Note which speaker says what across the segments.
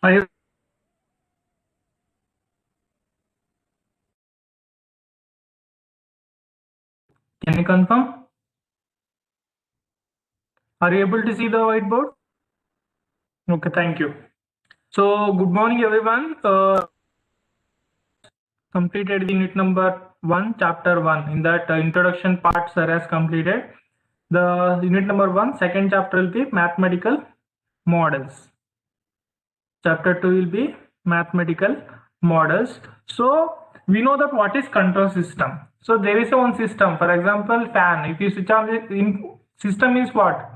Speaker 1: Are you, can you confirm? Are you able to see the whiteboard? Okay, thank you. So, good morning, everyone. Completed the unit number 1, chapter 1. In that introduction part, sir has completed. The unit number 1, second chapter will be mathematical models. Chapter 2 will be mathematical models. So, we know that what is control system. So, there is one system. For example, fan. If you switch on the system is what?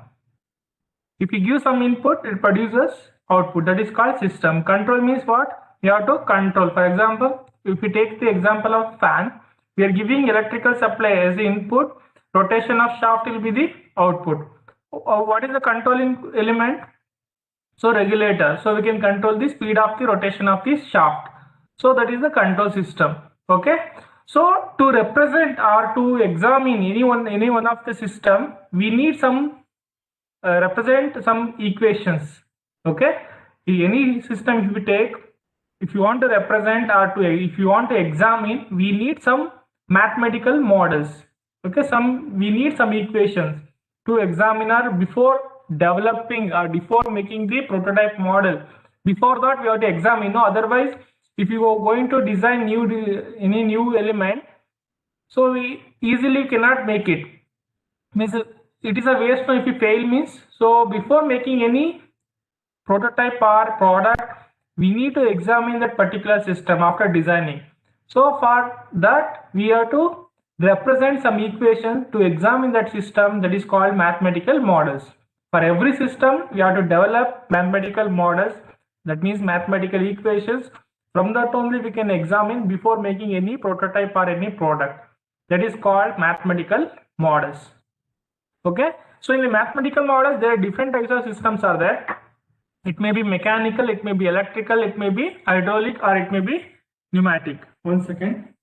Speaker 1: If you give some input, it produces output. That is called system. Control means what? You have to control. For example, if we take the example of fan, we are giving electrical supply as the input. Rotation of shaft will be the output. What is the controlling element? So regulator. So we can control the speed of the rotation of the shaft. So that is the control system. Okay. So to represent or to examine any one of the system, we need some represent some equations. Okay, any system if we take, if you want to represent or to if you want to examine, we need some mathematical models. Okay, we need some equations to examine or before developing or before making the prototype model. Before that we have to examine. No, otherwise if you are going to design any new element, so we easily cannot make it. Means it is a waste if you fail means. So before making any prototype or product, we need to examine that particular system after designing. So for that we have to represent some equation to examine that system, that is called mathematical models. For every system we have to develop mathematical models, that means mathematical equations. From that only we can examine before making any prototype or any product. That is called mathematical models. Okay, so in the mathematical models there are different types of systems are there. It may be mechanical, it may be electrical, it may be hydraulic, or it may be pneumatic. One second.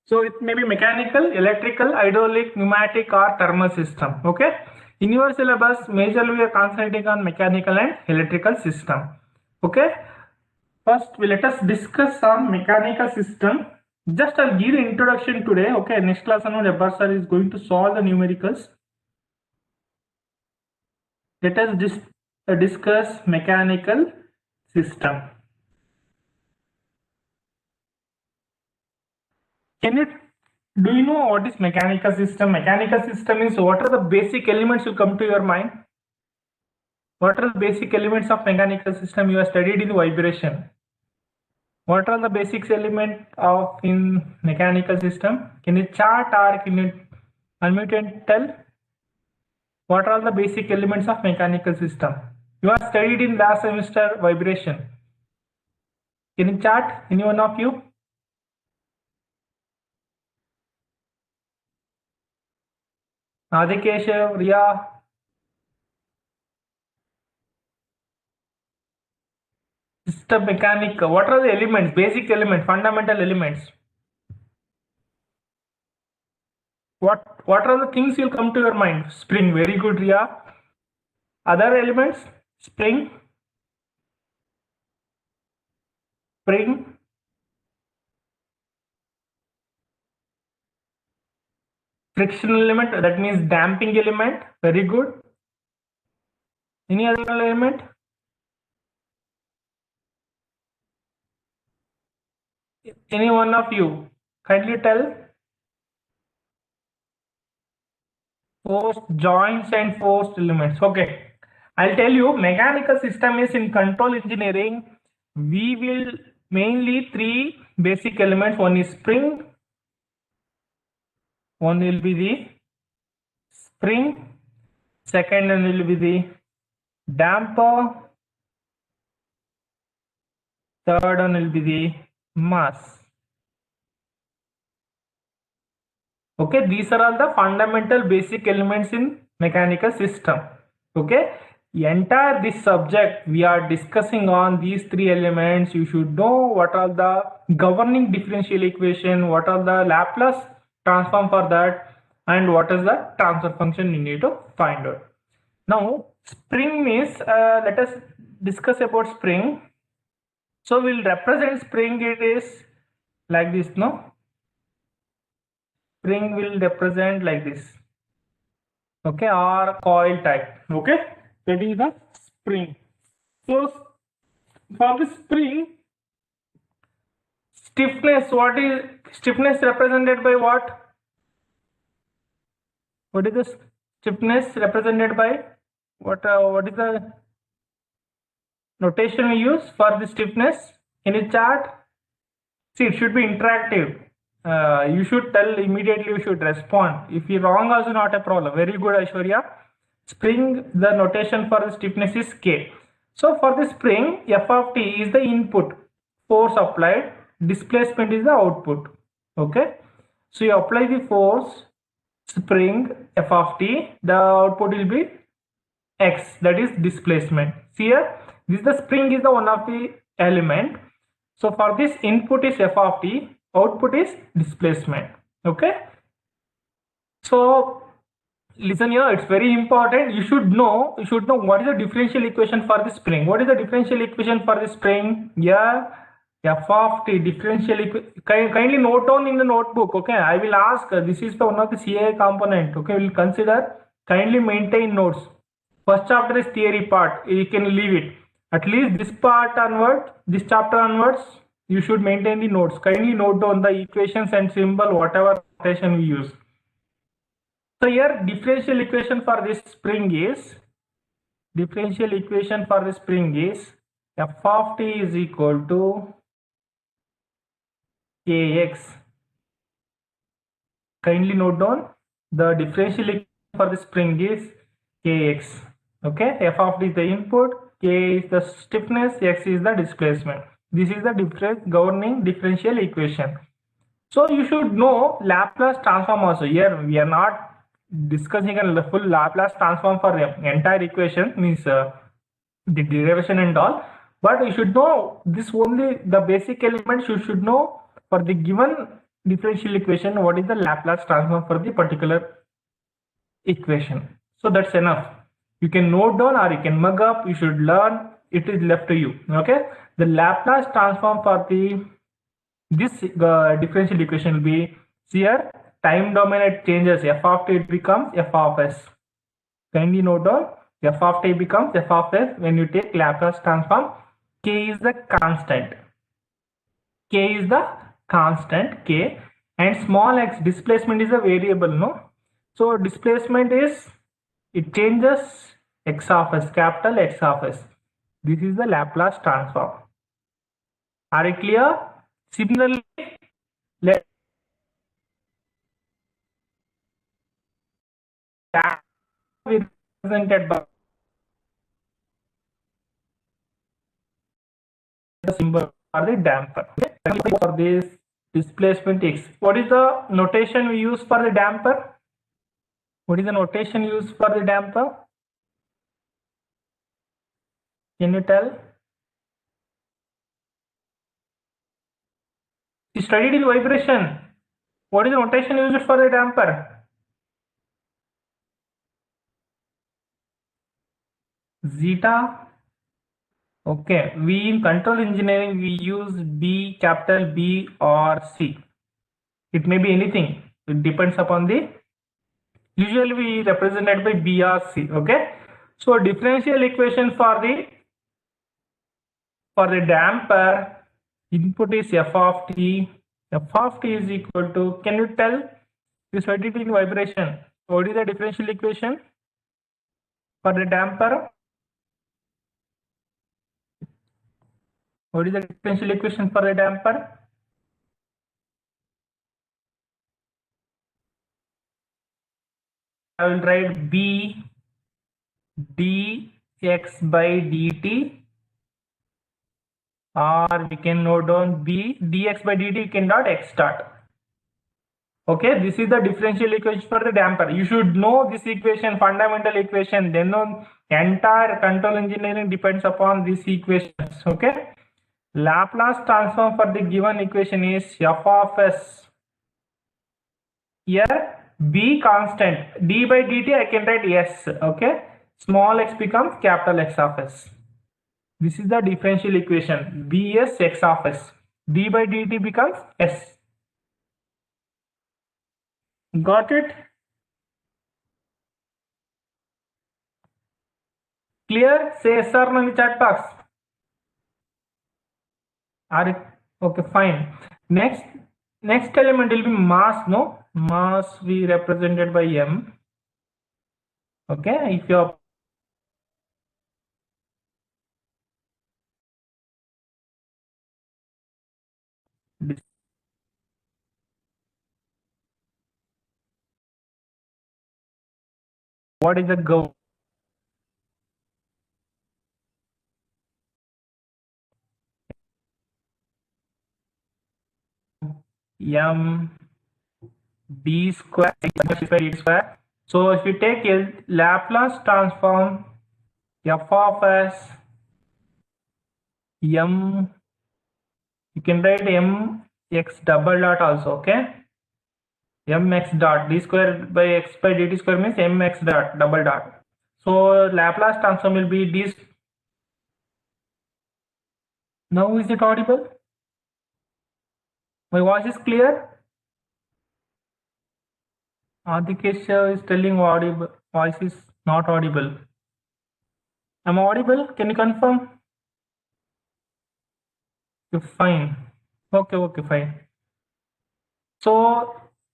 Speaker 1: So it may be mechanical, electrical, hydraulic, pneumatic, or thermal system. Okay, in your syllabus majorly we are concentrating on mechanical and electrical system. Okay, first let us discuss on mechanical system. Just I'll give the introduction today. Okay, next class on Jabbar sir is going to solve the numericals. Let us discuss mechanical system. Do you know what is mechanical system? Mechanical system is what are the basic elements will come to your mind? What are the basic elements of mechanical system? You have studied in vibration. What are the basic elements of in mechanical system? Can you chart or can you unmute and tell? What are the basic elements of mechanical system? You have studied in last semester vibration. Can you chart? Any one of you? Adikeshav, Riya, system mechanic. What are the elements? Basic elements, fundamental elements. What are the things will come to your mind? Spring, very good, Riya. Other elements? Spring, spring, frictional element, that means damping element. Very good. Any other element? Any one of you? Kindly tell. Forced joints and forced elements. Okay. I'll tell you, mechanical system is in control engineering. We will mainly three basic elements. One is spring, one will be the spring, second one will be the damper, third one will be the mass. Okay, these are all the fundamental basic elements in mechanical system. Okay, entire this subject we are discussing on these three elements. You should know what are the governing differential equation, what are the Laplace transform for that, and what is the transfer function you need to find out. Now spring is let us discuss about spring. So we'll represent spring, it is like this, no? Spring will represent like this, okay, or coil type, okay, that is the spring. So for the spring, stiffness, what is stiffness represented by what? What is the stiffness represented by what? What is the notation we use for the stiffness in a chart? See, it should be interactive. You should tell immediately, you should respond. If you're wrong, also not a problem. Very good, Aishwarya. Spring, the notation for the stiffness is K. So for the spring, F of t is the input, force applied, displacement is the output. Okay. So you apply the force, spring, F of t, the output will be X, that is displacement. See here, this is the spring is the one of the element. So for this, input is F of t, output is displacement. Okay. So listen here, it's very important. You should know what is the differential equation for the spring. What is the differential equation for the spring? Yeah, F of t differential equation. Kindly note down in the notebook. Okay, I will ask. This is the one of the CA component. Okay, we'll consider. Kindly maintain notes. First chapter is theory part. You can leave it. At least this part onwards, this chapter onwards, you should maintain the notes. Kindly note down the equations and symbol, whatever notation we use. So here differential equation for this spring is F of t is equal to Kx. Kindly note down the differential equation for the spring is Kx. Okay, F of t is the input, K is the stiffness, X is the displacement. This is the governing differential equation. So you should know Laplace transform also. Here we are not discussing a full Laplace transform for the entire equation, means the derivation and all, but you should know this only the basic elements. You should know for the given differential equation what is the Laplace transform for the particular equation. So that's enough. You can note down or you can mug up. You should learn. It is left to you. Okay, the Laplace transform for the this differential equation will be here. Time domain it changes. F of t, it becomes F of s. Kindly note down, F of t becomes F of s when you take Laplace transform. K is the constant. K, and small x, displacement is a variable, no? So displacement is, it changes, x of s, capital X of s. This is the Laplace transform. Are you clear? Similarly, let be represented by the symbol for the damper. Okay? For this displacement x, what is the notation we use for the damper? What is the notation used for the damper? Can you tell? You studied in vibration. What is the notation used for the damper? Zeta. Okay, we in control engineering we use B, capital B or C. It may be anything. It depends upon the. Usually we represented by B or C. Okay, so differential equation for the damper, input is F of t. F of t is equal to. Can you tell? You studied in vibration. What is the differential equation for the damper? What is the differential equation for the damper? I will write B dx by dt, or we can note down B dx by dt, you can dot x dot. Okay, this is the differential equation for the damper. You should know this equation, fundamental equation. Then on entire control engineering depends upon these equations. Okay, Laplace transform for the given equation is f of s. Here b constant, d by dt I can write s. Okay, small x becomes capital X of s. This is the differential equation. B is x of s. D by dt becomes s. Got it? Clear? Say yes or no in the chat box. Are okay, fine. Next element will be mass, no? Mass we represented by m. Okay, if you are what is the go? M d square d square. So if you take a Laplace transform f of s m, you can write m x double dot also. Okay, mx dot d square by x by dt square means mx dot double dot. So Laplace transform will be d. Now is it audible? My voice is clear? Adikesha is telling audible. Voice is not audible. Am I audible? Can you confirm? Okay, fine. Okay, fine. So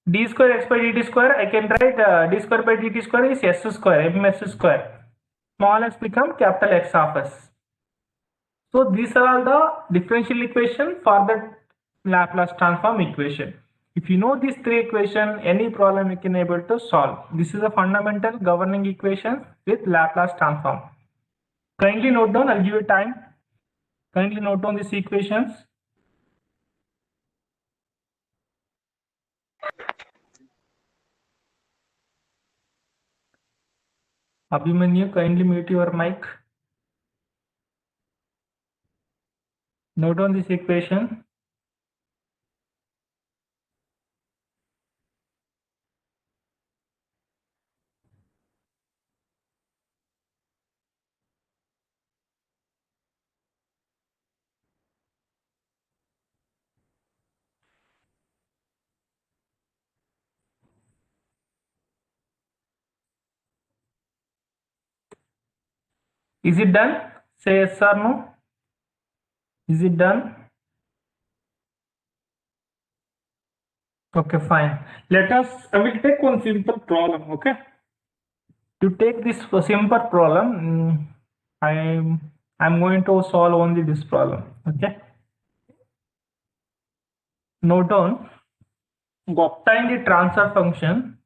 Speaker 1: d square x by dt square, I can write d square by dt square is s square, ms square. Small x become capital X of s. So these are all the differential equation for the Laplace transform equation. If you know these three equations, any problem you can able to solve. This is a fundamental governing equation with Laplace transform. Kindly note down, I'll give you time. Kindly note down these equations. Abhimanyu, kindly mute your mic. Note down this equation. Is it done? Say yes or no. Is it done? Okay, fine. I will take one simple problem, okay? To take this simple problem, I'm going to solve only this problem, okay? Note down, to obtain the transfer function,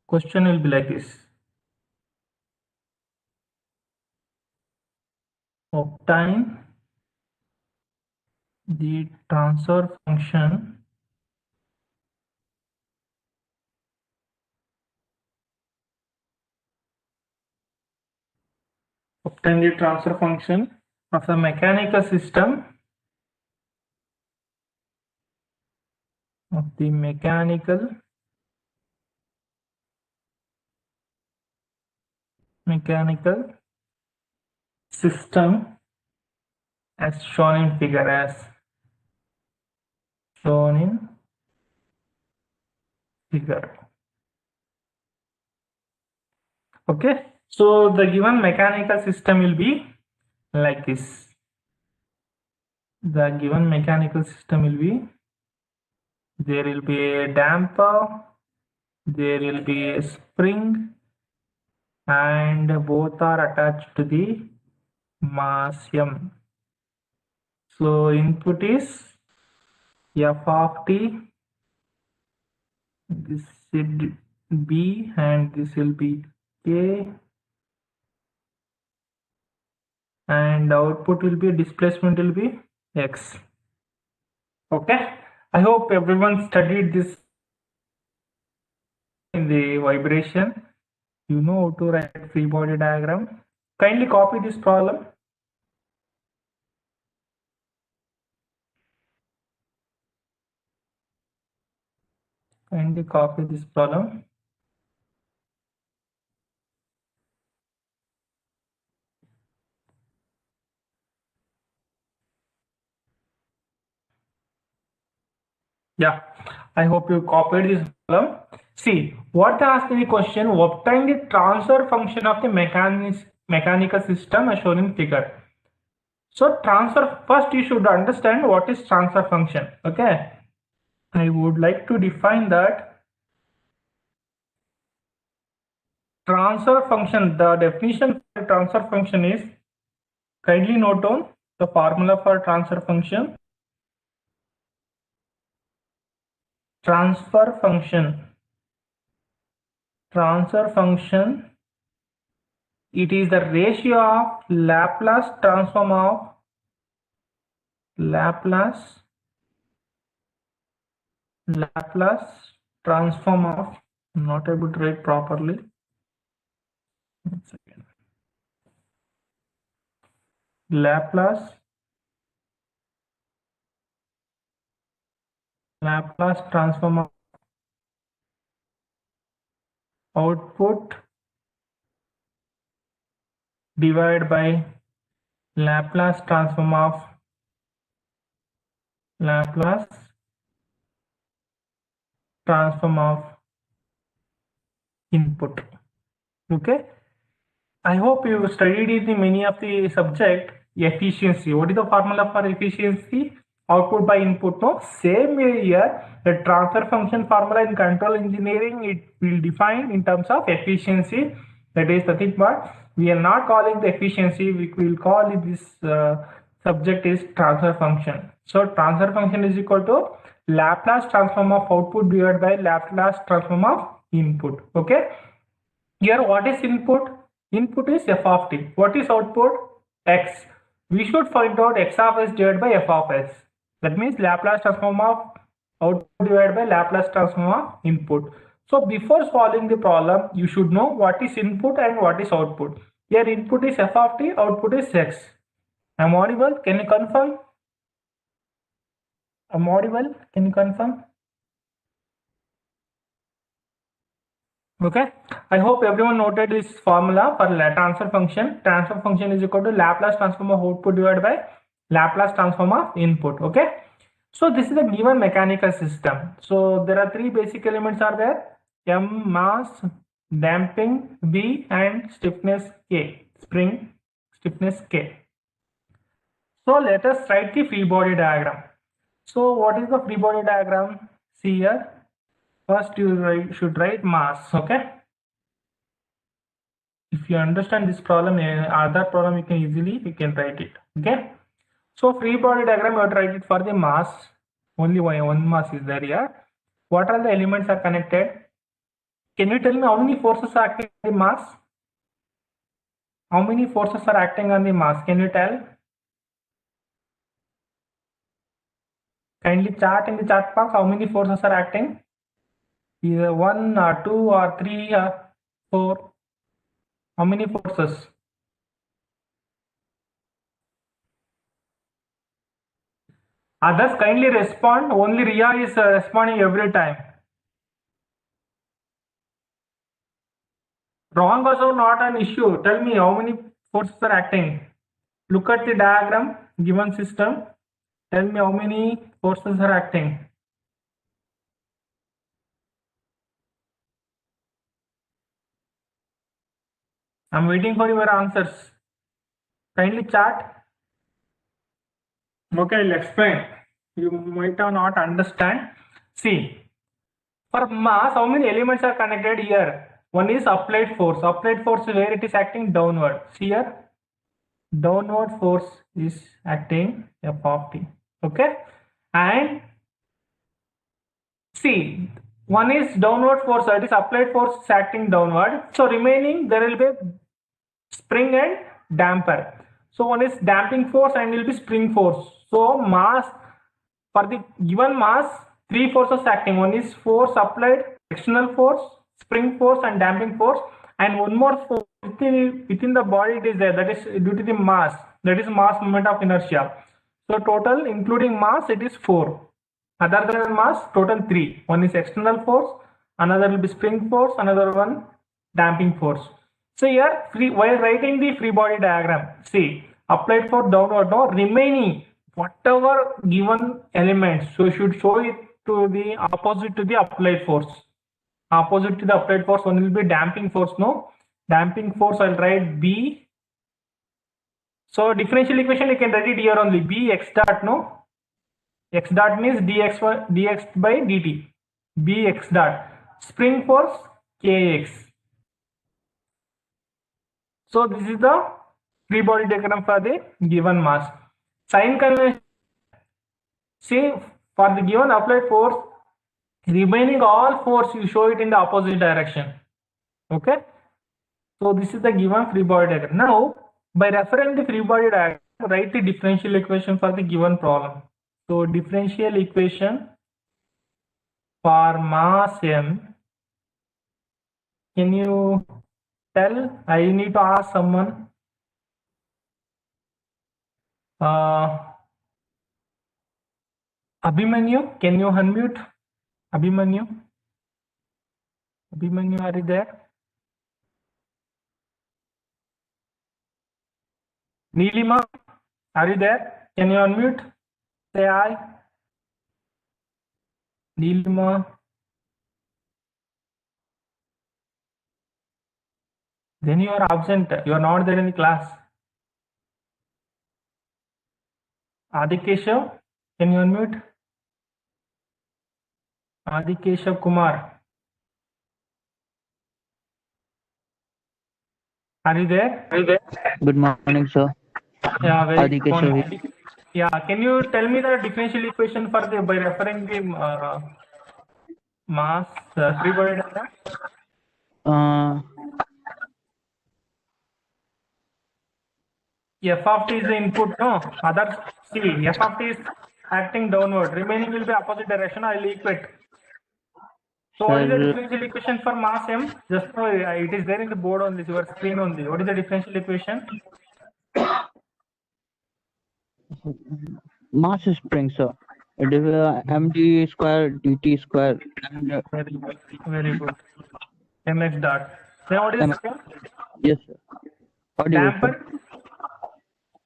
Speaker 1: question will be like this. Obtain the transfer function of a mechanical system mechanical system as shown in figure, Okay, so the given mechanical system will be like this. The given mechanical system will be, there will be a damper, there will be a spring, and both are attached to the mass m. So input is f of t, this should b, and this will be k, and output will be, displacement will be x. Okay, I hope everyone studied this in the vibration. You know how to write free body diagram. Kindly copy this problem. Kindly copy this problem. Yeah, I hope you copied this problem. See, what they asked in the question, obtain the transfer function of the mechanical system as shown in figure. So transfer, first you should understand what is transfer function. Okay, I would like to define that. Transfer function, the definition for transfer function is, kindly note down the formula for transfer function. Transfer function, it is the ratio of Laplace transform of Laplace transform of, I'm not able to write properly. One second. Laplace transform of output divided by Laplace transform of input. Okay, I hope you studied in the many of the subject efficiency. What is the formula for efficiency? Output by input. No, same here. The transfer function formula in control engineering, it will define in terms of efficiency. That is nothing but, we are not calling the efficiency. We will call it this subject is transfer function. So transfer function is equal to Laplace transform of output divided by Laplace transform of input. Okay. Here, what is input? Input is f of t. What is output? X. We should find out x of s divided by f of s. That means Laplace transform of output divided by Laplace transform of input. So before solving the problem, you should know what is input and what is output. Here input is f of t, output is x. I'm audible? Can you confirm? I'm audible? Can you confirm? Okay, I hope everyone noted this formula for transfer function. Transfer function is equal to Laplace transform of output divided by Laplace transform of input. Okay, so this is a given mechanical system. So there are three basic elements are there: M, mass, damping B, and stiffness K, spring stiffness K. So let us write the free body diagram. So what is the free body diagram? See here. First you should write mass. Okay, if you understand this problem, other problem you can write it. Okay, so free body diagram, you have to write it for the mass. Only one mass is there here. What are the elements are connected? Can you tell me how many forces are acting on the mass? How many forces are acting on the mass? Can you tell? Kindly chart in the chart box how many forces are acting. Either 1 or 2 or 3 or 4. How many forces? Others kindly respond. Only Ria is responding every time. Wrong also not an issue. Tell me how many forces are acting. Look at the diagram, given system. Tell me how many forces are acting. I'm waiting for your answers. Kindly chat. Okay, I'll explain. You might not understand. See, for mass, how many elements are connected here? One is applied force. Applied force where it is acting downward. See here, downward force is acting f of t. Okay, and see, one is downward force, that is applied force is acting downward. So remaining there will be spring and damper. So one is damping force and will be spring force. So mass, for the given mass, three forces acting. One is force applied, external force, spring force and damping force, and one more force within the body it is there, that is due to the mass, that is mass moment of inertia. So total including mass it is 4. Other than mass, total 3. One is external force, another will be spring force, another one damping force. So here, while writing the free body diagram, see, applied for downward, no, remaining whatever given elements, so should show it to the opposite to the applied force. Opposite to the applied force, one will be damping force, no? Damping force, I'll write B. So differential equation, you can write it here only, B x dot, no? X dot means dx by dt. B x dot. Spring force kx. So this is the free body diagram for the given mass. Sign convention. See, for the given applied force, remaining all force you show it in the opposite direction. Okay. So this is the given free body diagram. Now, by referring the free body diagram, write the differential equation for the given problem. So differential equation for mass m. Can you tell? I need to ask someone. Abhimanyu, can you unmute? Abhimanyu? Abhimanyu, are you there? Neelima, are you there? Can you unmute? Say hi. Neelima. Then you are absent. You are not there in the class. Adikeshav, can you unmute? Adikeshav Kumar. Are you there?
Speaker 2: Good morning, sir.
Speaker 1: Yeah, very good.
Speaker 2: Adikeshav.
Speaker 1: Yeah, can you tell me the differential equation for the by referring the mass free body diagram? F of t is the input, no? Other see, F of t is acting downward. Remaining will be opposite direction. I will equate. So what is the differential equation for mass m? Just now it is there in the board on this your screen only. What is the differential equation?
Speaker 2: Mass is spring, sir. It is mg square dt square. And,
Speaker 1: very good. Mx dot. Then what is the second?
Speaker 2: Yes, sir. What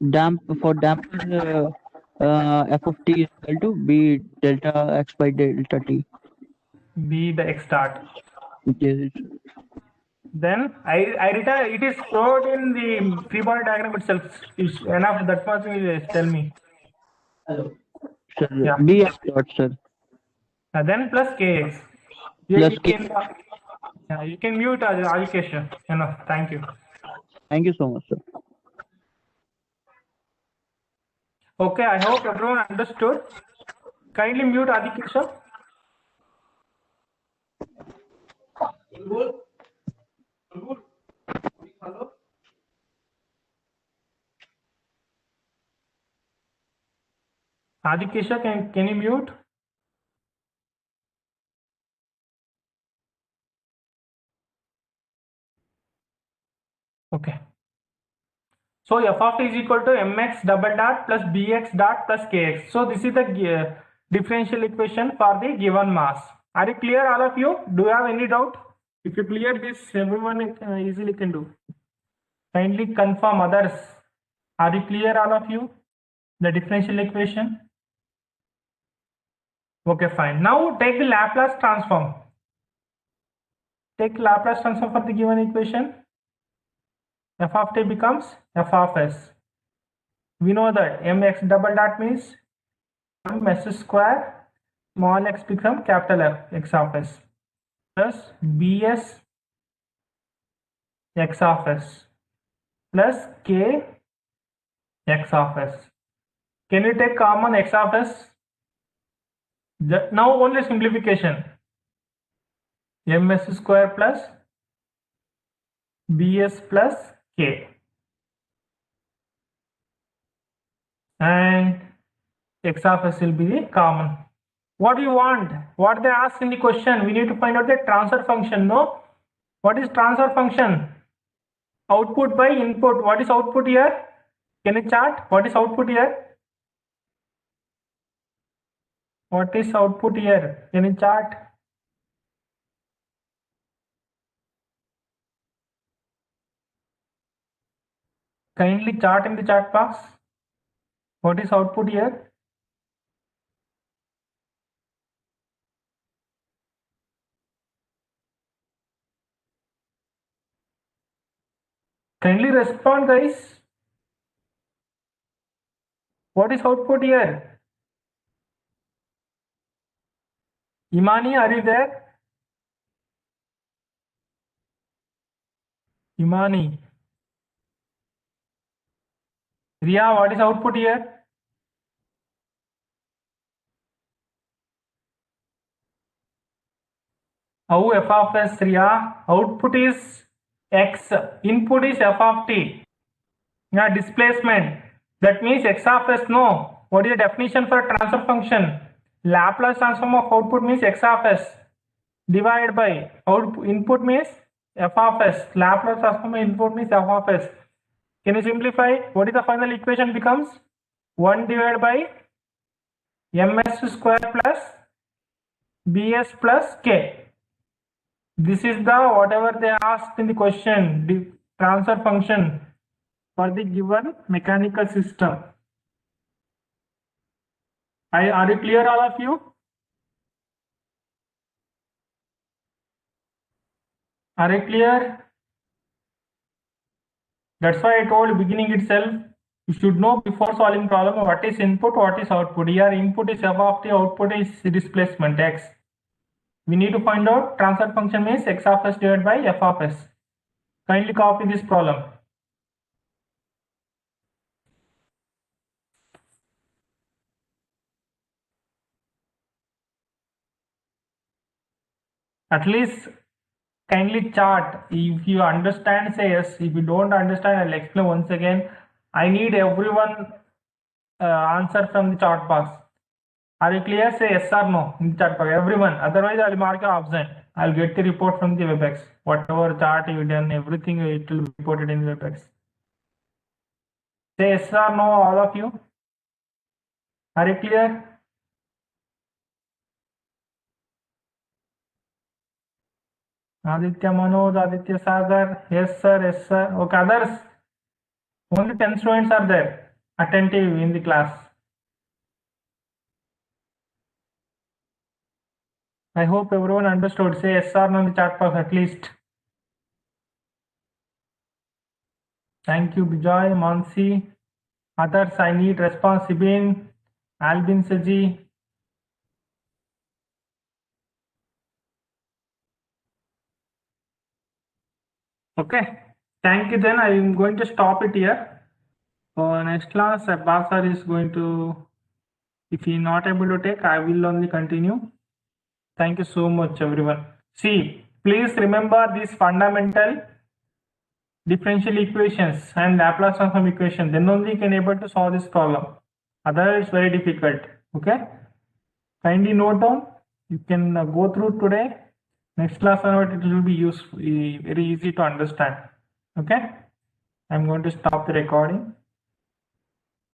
Speaker 1: Damper?
Speaker 2: For damper, f of t is equal to b delta x by delta t.
Speaker 1: B the x dot.
Speaker 2: Yes.
Speaker 1: Then I return. It is stored in the free body diagram itself. Is enough. That much will tell me.
Speaker 2: Hello. Sir,
Speaker 1: Yeah.
Speaker 2: b x dot, sir.
Speaker 1: Then plus kx.
Speaker 2: Plus
Speaker 1: you can mute Adikesha. Enough. Thank you.
Speaker 2: Thank you so much, sir.
Speaker 1: Okay, I hope everyone understood. Kindly mute Adikesha. Adikesha, can you mute? Okay. So f of t is equal to mx double dot plus bx dot plus kx. So this is the differential equation for the given mass. Are you clear, all of you? Do you have any doubt? If you clear this, everyone easily can do. Kindly confirm others. Are you clear, all of you? The differential equation? Okay, fine. Now take the Laplace transform. Take Laplace transform for the given equation. F of t becomes f of s. We know that mx double dot means s square, small x become capital F, x of s, plus bs x of s plus k x of s. Can you take common x of s? Now only simplification. ms square plus bs plus k, and x of s will be the common. What do you want? What they ask in the question? We need to find out the transfer function. No, What is transfer function? Output by input. What is output here? Can you chart? What is output here? What is output here? Can you chart? Kindly chart in the chat box. What is output here? Kindly respond, guys. What is output here? Imani, are you there? Imani. Riya, what is output here? How f of s, Riya? Output is x, input is f of t. Yeah, displacement. That means x of s, no. What is the definition for transfer function? Laplace transform of output means x of s divided by output, input means f of s. Laplace transform of input means f of s. Can you simplify? What is the final equation becomes? 1 divided by ms square plus bs plus k. This is the whatever they asked in the question, the transfer function for the given mechanical system. Are you clear, all of you? Are you clear? That's why I told beginning itself, you should know before solving problem what is input, what is output. Here input is f of t, output is displacement x. We need to find out transfer function means x of s divided by f of s. Kindly copy this problem. At least kindly chart. If you understand, say yes. If you don't understand, I'll explain once again. I need everyone answer from the chat box. Are you clear? Say yes or no in the chat box. Everyone. Otherwise, I'll mark you absent. I'll get the report from the WebEx. Whatever chart you've done, everything it will be reported in the WebEx. Say yes or no, all of you. Are you clear? Aditya Manoj, Aditya Sagar. Yes, sir. Yes, sir. Okay, others. Only 10 students are there, attentive in the class. I hope everyone understood. Say yes or no in the chat box at least. Thank you, Bijoy, Mansi. Others, I need response. Ibin, Albin Saji. Okay. Thank you. Then I am going to stop it here. For next class, Abbas sir is going to, if he is not able to take, I will only continue. Thank you so much, everyone. See, please remember these fundamental differential equations and Laplace transform equation. Then only you can able to solve this problem. Otherwise, it's very difficult. Okay. Kindly note down. You can go through today. Next class onward, it will be useful, very easy to understand. Okay. I'm going to stop the recording.